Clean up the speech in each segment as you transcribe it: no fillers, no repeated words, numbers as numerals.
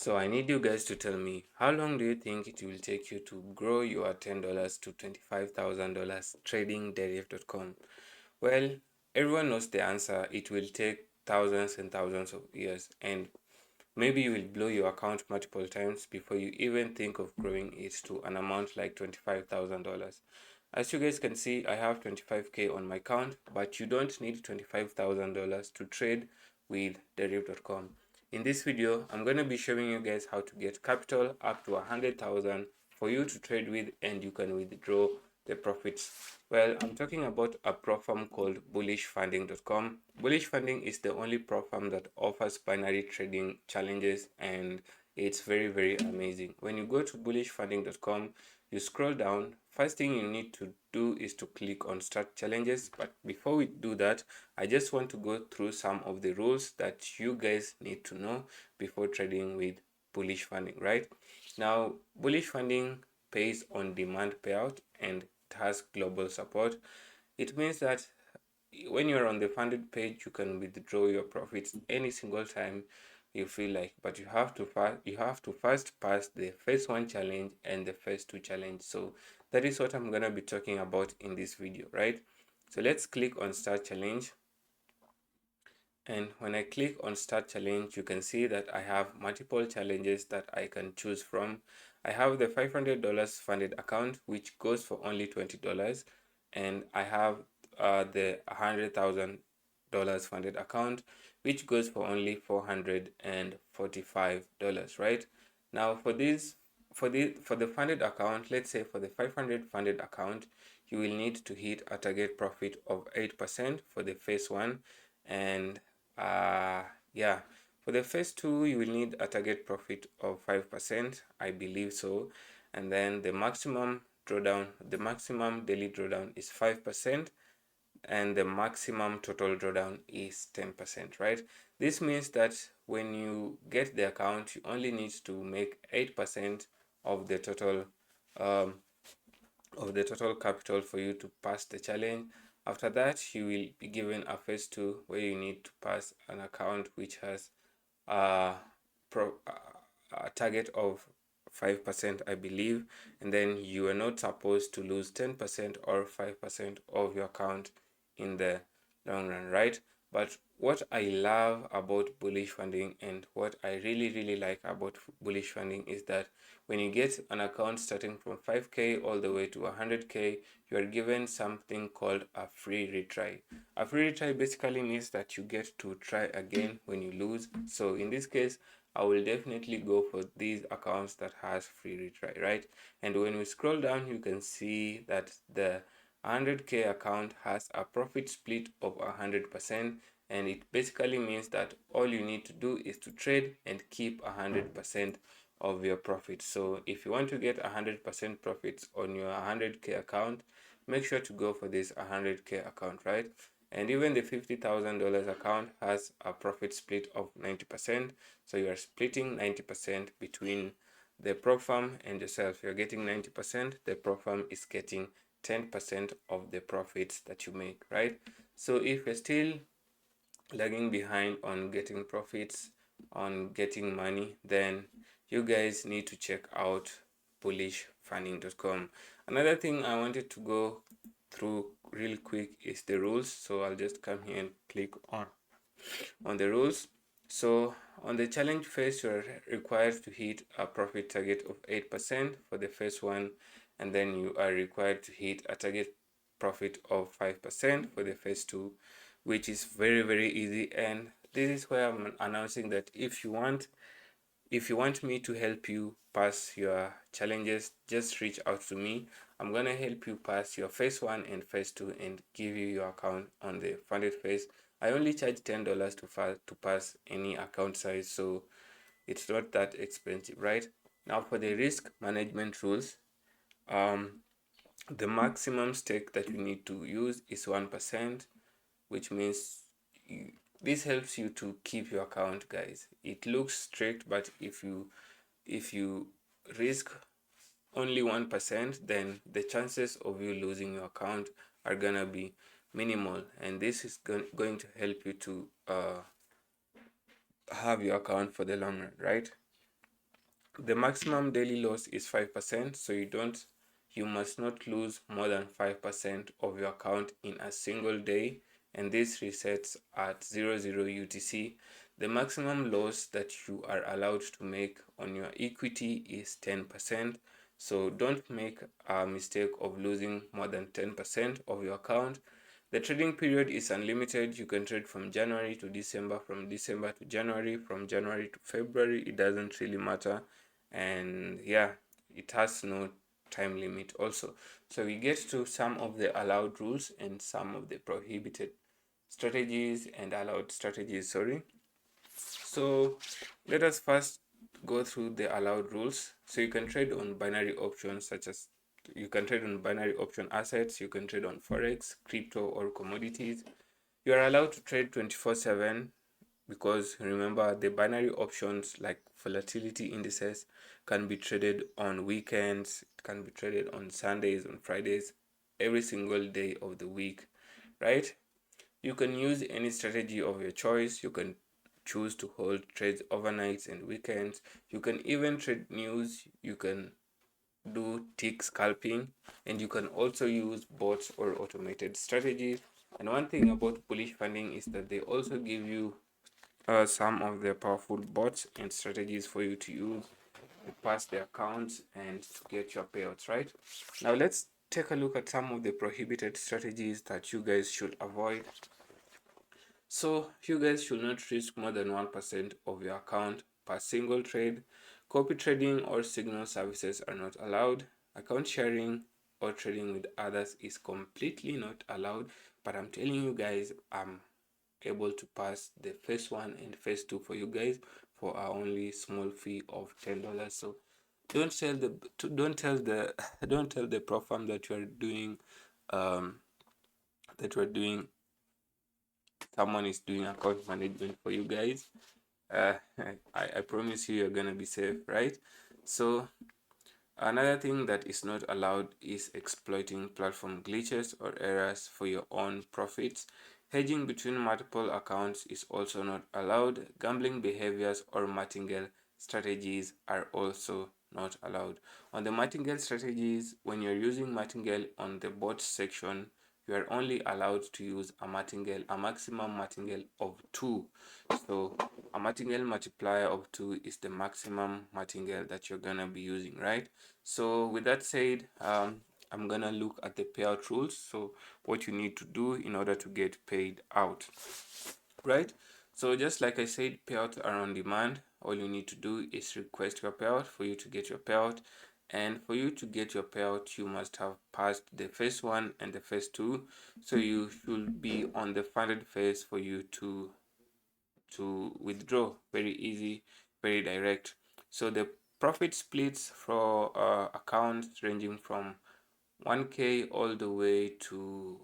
So I need you guys to tell me, how long do you think it will take you to grow your $10 to $25,000 trading Deriv.com? Well, everyone knows the answer. It will take thousands and thousands of years, and maybe you will blow your account multiple times before you even think of growing it to an amount like $25,000. As you guys can see, I have 25k on my account, but you don't need $25,000 to trade with Deriv.com. In this video, I'm going to be showing you guys how to get capital up to 100,000 for you to trade with, and you can withdraw the profits. Well, I'm talking about a platform called bullishfunding.com. Bullish Funding is the only platform that offers binary trading challenges, and it's very amazing. When you go to bullishfunding.com, you scroll down. First thing you need to do is to click on start challenges, but before we do that, I just want to go through some of the rules that you guys need to know before trading with bullish funding. Right now, bullish funding pays on demand payout and it has global support. It means that when you're on the funded page, you can withdraw your profits any single time you feel like, but you have to first pass the phase 1 challenge and the phase 2 challenge. So that is what I'm gonna be talking about in this video, right? So let's click on start challenge, and when I click on start challenge, you can see that I have multiple challenges that I can choose from. I have the $500 funded account, which goes for only $20, and I have the $100,000 funded account, which goes for only $445, right? Now for the funded account, let's say for the 500 funded account, you will need to hit a target profit of 8% for the phase 1, and yeah, for the phase 2 you will need a target profit of 5%, I believe so. And then the maximum daily drawdown is 5%, and the maximum total drawdown is 10%, right? This means that when you get the account, you only need to make 8% of the total um, capital for you to pass the challenge. After that, you will be given a phase 2 where you need to pass an account which has a, a target of 5%, I believe, and then you are not supposed to lose 10% or 5% of your account in the long run, right? But what I love about bullish funding and what I really like about bullish funding is that when you get an account starting from 5k all the way to 100k, you are given something called a free retry. A free retry basically means that you get to try again when you lose. So in this case, I will definitely go for these accounts that has free retry, right? And when we scroll down, you can see that the 100k account has a profit split of 100%, and it basically means that all you need to do is to trade and keep 100% of your profit. So if you want to get 100% profits on your 100k account, make sure to go for this 100k account, right? And even the $50,000 account has a profit split of 90%. So you are splitting 90% between the prop firm and yourself. You're getting 90%, the prop firm is getting 10% of the profits that you make, right? So if you're still lagging behind on getting profits, on getting money, then you guys need to check out bullishfunding.com. Another thing I wanted to go through real quick is the rules. So I'll just come here and click on the rules. So on the challenge phase, you're required to hit a profit target of 8% for the first one, and then you are required to hit a target profit of 5% for the first 2, which is very easy. And this is where I'm announcing that if you want me to help you pass your challenges, just reach out to me. I'm gonna help you pass your phase 1 and phase 2 and give you your account on the funded phase. I only charge $10 to pass any account size, so it's not that expensive, right? Now for the risk management rules, the maximum stake that you need to use is 1%, which means this helps you to keep your account, guys. It looks strict, but if you risk only 1%, then the chances of you losing your account are gonna be minimal, and this is going to help you to have your account for the long run, right? The maximum daily loss is 5%, so you must not lose more than 5% of your account in a single day, and this resets at 00 UTC. The maximum loss that you are allowed to make on your equity is 10%, so don't make a mistake of losing more than 10% of your account. The trading period is unlimited. You can trade from January to December, from December to January, from January to February. It doesn't really matter. And yeah, it has no time limit also. So we get to some of the allowed rules and some of the prohibited strategies and allowed strategies, sorry. So let us first go through the allowed rules. So you can trade on binary options, such as you can trade on binary option assets, you can trade on forex, crypto, or commodities. You are allowed to trade 24/7 because remember, the binary options like volatility indices can be traded on weekends, it can be traded on Sundays, on Fridays, every single day of the week, right? You can use any strategy of your choice. You can choose to hold trades overnights and weekends. You can even trade news. You can do tick scalping, and you can also use bots or automated strategies. And one thing about bullish funding is that they also give you some of the powerful bots and strategies for you to use to pass the accounts and to get your payouts, right? Now let's take a look at some of the prohibited strategies that you guys should avoid. So you guys should not risk more than 1% of your account per single trade. Copy trading or signal services are not allowed. Account sharing or trading with others is completely not allowed. But I'm telling you guys, I'm able to pass the phase 1 and phase 2 for you guys for a only small fee of $10. So don't tell the don't tell the prop firm that you're doing that you're doing someone is doing account management for you guys. uh, I promise you you're gonna be safe, right? So another thing that is not allowed is exploiting platform glitches or errors for your own profits. Hedging between multiple accounts is also not allowed. Gambling behaviors or martingale strategies are also not allowed. On the martingale strategies, when you're using martingale on the bot section, you are only allowed to use a martingale, a maximum martingale of 2. So a martingale multiplier of 2 is the maximum martingale that you're gonna be using, right? So with that said, I'm gonna look at the payout rules. So what you need to do in order to get paid out, right? So just like I said, payouts are on demand. All you need to do is request your payout for you to get your payout. And for you to get your payout, you must have passed the phase 1 and the phase 2. So you should be on the funded phase for you to withdraw. Very easy, very direct. So the profit splits for accounts ranging from 1K all the way to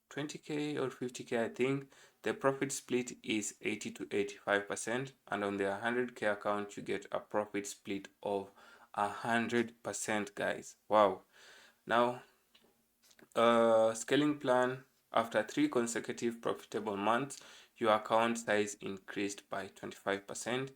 20K or 50K, I think. The profit split is 80 to 85%, and on the 100K account you get a profit split of 100%, guys. Wow. Now scaling plan: after 3 consecutive profitable months, your account size increased by 25%,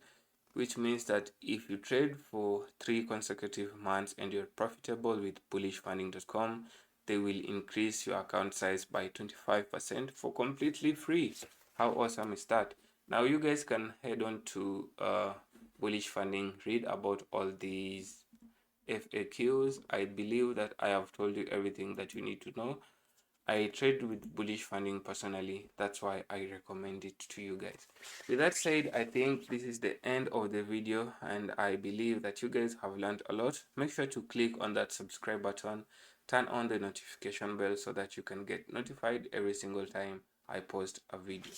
which means that if you trade for 3 consecutive months and you're profitable with bullishfunding.com, they will increase your account size by 25% for completely free. How awesome is that? Now you guys can head on to Bullish Funding, read about all these FAQs. I believe that I have told you everything that you need to know. I trade with Bullish Funding personally. That's why I recommend it to you guys. With that said, I think this is the end of the video, and I believe that you guys have learned a lot. Make sure to click on that subscribe button, turn on the notification bell so that you can get notified every single time I post a video.